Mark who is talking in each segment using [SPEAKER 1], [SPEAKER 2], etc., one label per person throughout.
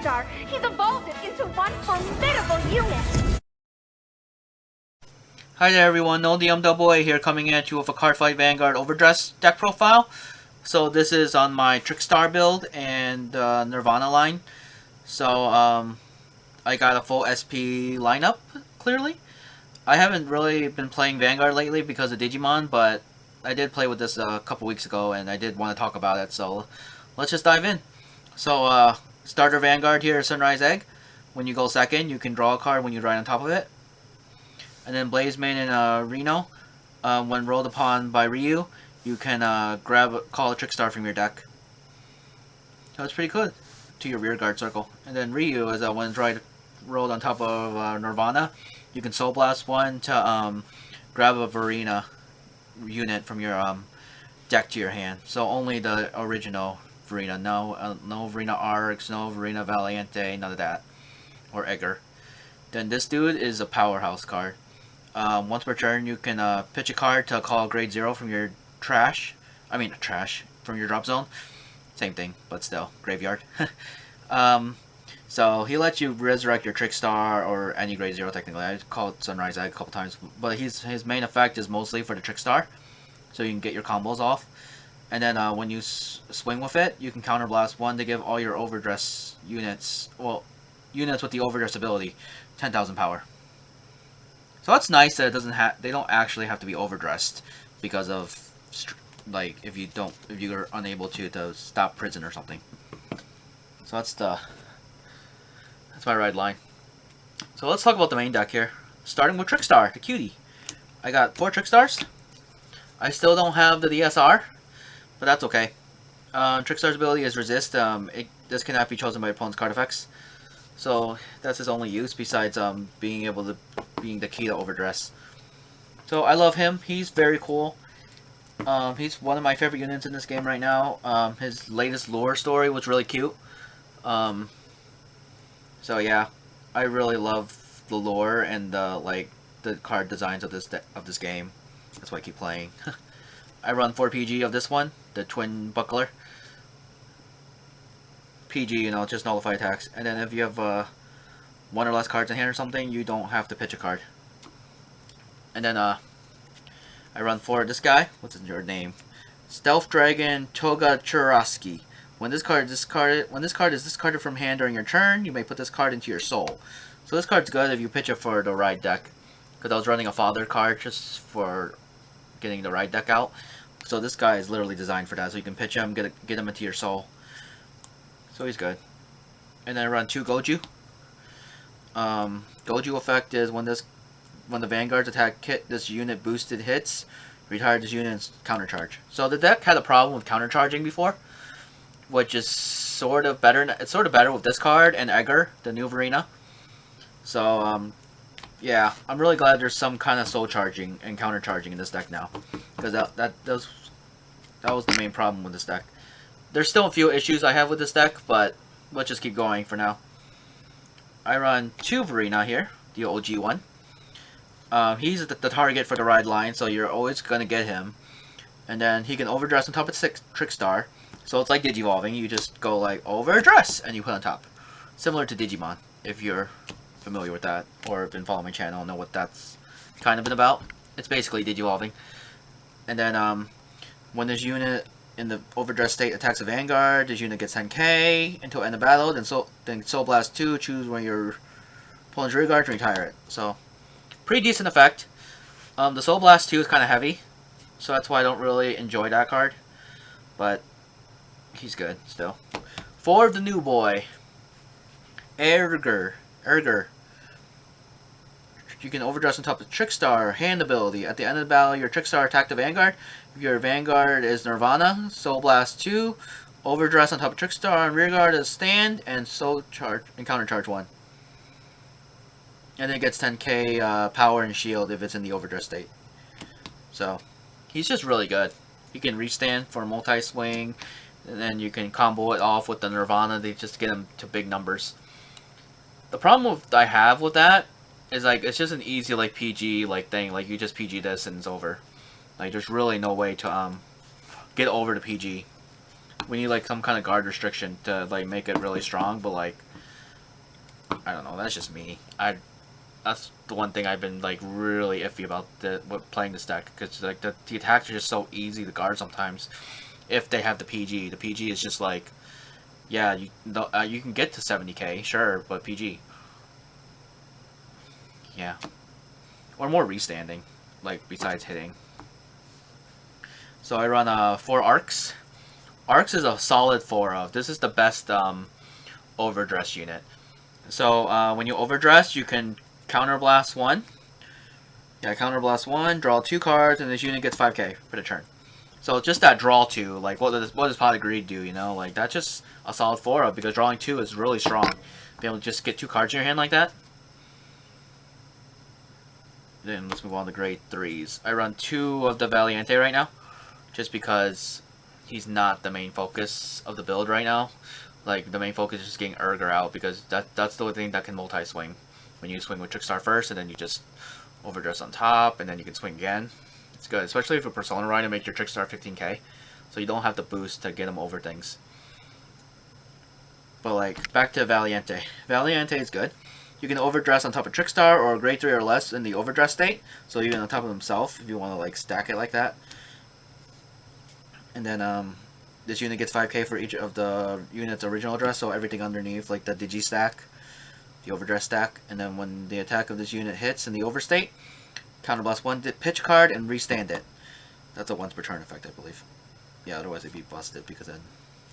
[SPEAKER 1] Trickstar. He's evolved it into one formidable unit.
[SPEAKER 2] Hi there everyone, NoDMAA here coming at you with a Cardfight Vanguard Overdress deck profile. So this is on my Trickstar build and Nirvana line. So I got a full SP lineup, clearly. I haven't really been playing Vanguard lately because of Digimon, but I did play with this a couple weeks ago and I did want to talk about it, so let's just dive in. So starter Vanguard here, Sunrise Egg. When you go second, you can draw a card when you ride on top of it. And then Blazeman and Reno, when rolled upon by Ryu, you can call a Trickstar from your deck. So it's pretty good to your rear guard circle. And then Ryu is when it's rolled on top of Nirvana, you can Soul Blast one to grab a Vairina unit from your deck to your hand. So only the original Vairina, no Vairina Arcs, no Vairina Valiente, none of that, or Egger. Then this dude is a powerhouse card. Once per turn, you can pitch a card to call grade 0 from your from your drop zone. Same thing, but still, graveyard. So he lets you resurrect your Trickstar or any grade 0 technically. I called Sunrise Egg a couple times, but his main effect is mostly for the Trickstar, so you can get your combos off. And then when you swing with it, you can counterblast one to give all your Overdress units, units with the Overdress ability, 10,000 power. So that's nice that it doesn't they don't actually have to be overdressed because of like if you're unable to stop prison or something. So that's my ride line. So let's talk about the main deck here. Starting with Trickstar, the cutie. I got 4 Trickstars. I still don't have the DSR, but that's okay. Trickstar's ability is resist. This cannot be chosen by opponent's card effects. So that's his only use besides being the key to Overdress. So I love him. He's very cool. He's one of my favorite units in this game right now. His latest lore story was really cute. So yeah, I really love the lore and the card designs of this game. That's why I keep playing. I run 4 PG of this one, the Twin Buckler. PG, just nullify attacks. And then if you have 1 or less cards in hand or something, you don't have to pitch a card. And then I run 4 this guy. What's your name? Stealth Dragon Toga Churasky. When this card is discarded from hand during your turn, you may put this card into your soul. So this card's good if you pitch it for the ride deck. Because I was running a father card just for getting the ride deck out. So this guy is literally designed for that. So you can pitch him, get him into your soul. So he's good. And then I run 2 Goju. Goju effect is when the Vanguard's attack kit this unit boosted hits, retire this unit's countercharge. So the deck had a problem with countercharging before, which is sort of better. It's sort of better with this card and Egger, the new Vairina. So yeah, I'm really glad there's some kind of soul charging and countercharging in this deck now, because that was the main problem with this deck. There's still a few issues I have with this deck, but let's just keep going for now. I run 2 Vairina here, the OG one. He's the target for the ride line, so you're always going to get him. And then he can overdress on top of Trickstar. So it's like Digivolving, you just go like Overdress and you put on top. Similar to Digimon, if you're familiar with that, or been following my channel and know what that's kind of been about. It's basically Digivolving. And then when this unit in the Overdress state attacks a Vanguard, this unit gets 10k until end of battle, then Soul Blast 2, choose when your opponent's rear guard to retire it. So, pretty decent effect. The Soul Blast 2 is kind of heavy, so that's why I don't really enjoy that card. But, he's good, still. 4 of the new boy. Erger. You can overdress on top of Trickstar, hand ability. At the end of the battle, your Trickstar attack the Vanguard. If your Vanguard is Nirvana, Soul Blast 2, overdress on top of Trickstar, and rearguard is stand, and Soul Charge and countercharge 1. And then it gets 10k power and shield if it's in the overdress state. So, he's just really good. You can restand for multi-swing, and then you can combo it off with the Nirvana to just get him to big numbers. The problem I have with that is it's just an easy PG thing. You just PG this and it's over. There's really no way to get over the PG. We need some kind of guard restriction to make it really strong, but I don't know. That's just me. That's the one thing I've been like really iffy about playing this deck, because like the attacks are just so easy to guard sometimes. If they have the PG is just like, yeah, you can get to 70k, sure, but PG. Yeah. Or more restanding, like, besides hitting. So I run 4 arcs. Arcs is a solid 4 of. This is the best overdress unit. So when you overdress, you can counterblast 1. Yeah, counterblast 1, draw 2 cards, and this unit gets 5k for the turn. So just that draw 2, like what does Pot of Greed do, you know? Like that's just a solid 4 of, because drawing 2 is really strong. Be able to just get 2 cards in your hand like that. Then let's move on to grade 3s. I run 2 of the Valiente right now, just because he's not the main focus of the build right now. Like the main focus is just getting Urger out, because that's the thing that can multi-swing. When you swing with Trickstar first, and then you just overdress on top, and then you can swing again. It's good, especially if a Persona Ride and make your Trickstar 15k, so you don't have the boost to get him over things. But like, back to Valiente. Valiente is good. You can overdress on top of Trickstar or grade 3 or less in the overdress state. So even on top of himself, if you want to like stack it like that. And then this unit gets 5k for each of the unit's original dress, so everything underneath, like the Digi stack, the overdress stack. And then when the attack of this unit hits in the overstate, counterblast 1 pitch card and restand it. That's a once per turn effect, I believe. Yeah, otherwise it'd be busted, because then,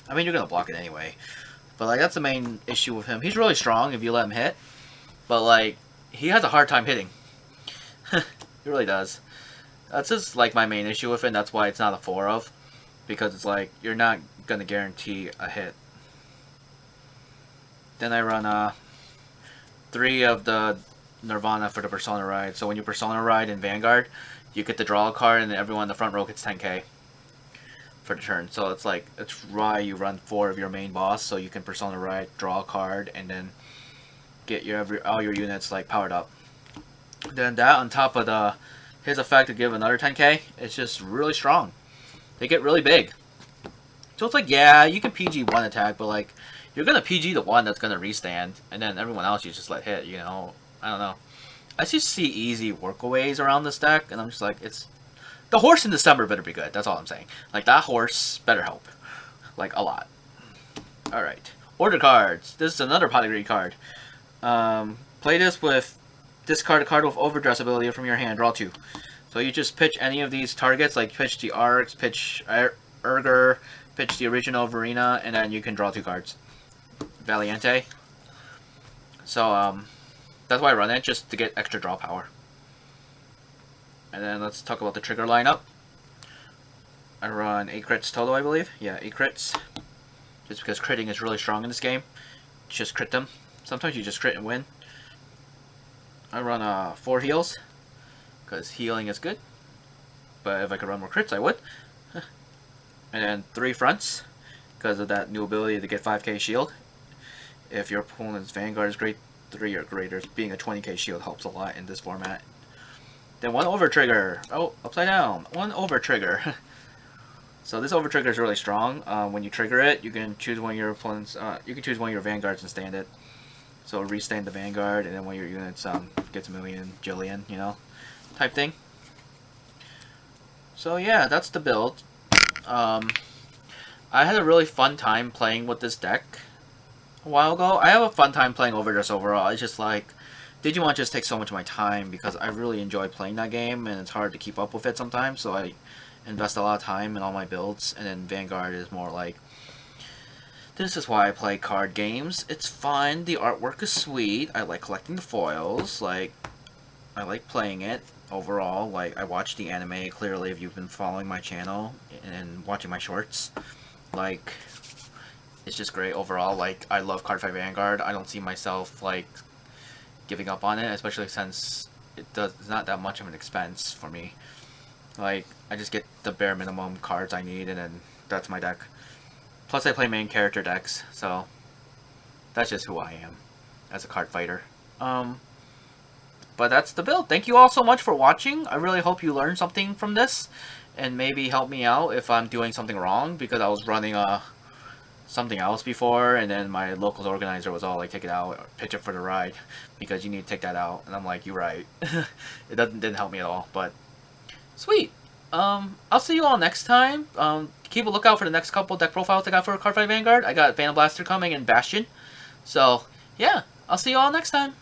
[SPEAKER 2] I mean, you're gonna block it anyway. But like, that's the main issue with him. He's really strong if you let him hit. But, like, he has a hard time hitting. He really does. That's just, like, my main issue with it, and that's why it's not a 4 of. Because it's like, you're not going to guarantee a hit. Then I run 3 of the Nirvana for the Persona Ride. So when you Persona Ride in Vanguard, you get to draw a card, and everyone in the front row gets 10k for the turn. So it's like, it's why you run 4 of your main boss, so you can Persona Ride, draw a card, and then get all your units like powered up. Then that on top of his effect to give another 10k, it's just really strong. They get really big. So it's like, yeah, you can PG 1 attack, but like, you're gonna PG the one that's gonna restand, and then everyone else you just let hit, you know? I don't know. I just see easy workaways around this deck, and I'm just like, the horse in December better be good, that's all I'm saying. Like, that horse better help. Like, a lot. Alright. Order cards. This is another Pot of Greed card. Play this with discard a card with overdress ability from your hand, draw 2. So you just pitch any of these targets, like pitch the Arcs, pitch Urger, pitch the original Vairina, and then you can draw 2 cards. Valiente. So that's why I run it, just to get extra draw power. And then let's talk about the trigger lineup. I run 8 crits total, I believe. Yeah, 8 crits. Just because critting is really strong in this game. Just crit them. Sometimes you just crit and win. I run 4 heals, because healing is good. But if I could run more crits, I would. And then 3 fronts, because of that new ability to get 5k shield. If your opponent's Vanguard is grade 3 or greater, being a 20k shield helps a lot in this format. Then 1 over trigger. Oh, upside down. 1 over trigger. So this over trigger is really strong. When you trigger it, you can choose one of your opponents. You can choose one of your Vanguards and stand it. So restand the Vanguard, and then one of your units gets a million, Jillian, you know, type thing. So yeah, that's the build. I had a really fun time playing with this deck a while ago. I have a fun time playing Overdress overall. It's just like, Digimon just takes so much of my time, because I really enjoy playing that game, and it's hard to keep up with it sometimes, so I invest a lot of time in all my builds. And then Vanguard is more like, this is why I play card games. It's fun. The artwork is sweet. I like collecting the foils. Like, I like playing it overall. Like, I watch the anime, clearly, if you've been following my channel and watching my shorts. Like, it's just great overall. Like, I love Cardfight Vanguard. I don't see myself, like, giving up on it, especially since it's not that much of an expense for me. Like, I just get the bare minimum cards I need, and then that's my deck. Plus, I play main character decks, so that's just who I am as a card fighter. But that's the build. Thank you all so much for watching. I really hope you learned something from this, and maybe help me out if I'm doing something wrong, because I was running something else before, and then my locals organizer was all like, take it out, or pitch it for the ride, because you need to take that out. And I'm like, you're right. It didn't help me at all, but sweet. I'll see you all next time. Keep a lookout for the next couple deck profiles I got for Cardfight Vanguard. I got Phantom Blaster coming and Bastion. So, yeah, I'll see you all next time.